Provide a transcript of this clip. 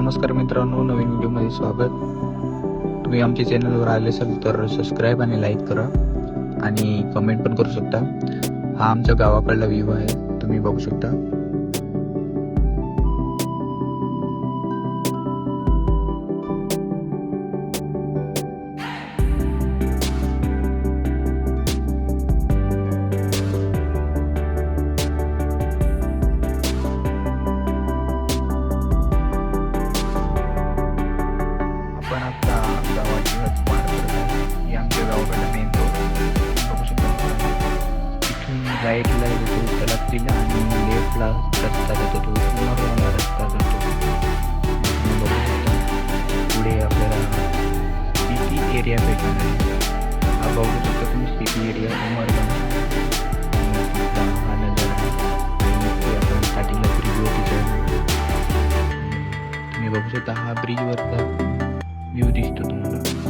नमस्कार मित्रांनो, नवीन व्हिडिओमध्ये स्वागत. तुम्ही आमच्या चॅनलवर आले असाल तर सबस्क्राईब आणि लाईक करा आणि कमेंट पण करू शकता. हा आमच्या गावाकडला व्ह्यू आहे, तुम्ही बघू शकता. आपण आता गावाची हद्द पार करत आहे. ही आमच्या गावाकडला मेन रोड बघू शकता. इथून राईटला येतो त्याला किल्ला आणि लेफ्टला रस्ता जातो, तो उमरगावला रस्ता जातो. तुम्ही बघू शकता. पुढे आपल्याला सिटी एरिया भेटणार आहे. हा बघू शकता तुम्ही, सिटी एरिया उमरगाव. हा नजारा आहे. आपण स्टार्टिंगला ब्रिजवरती चढलो. तुम्ही बघू शकता, हा ब्रिजवरचा व्ह्यू दिसतो तुम्हाला.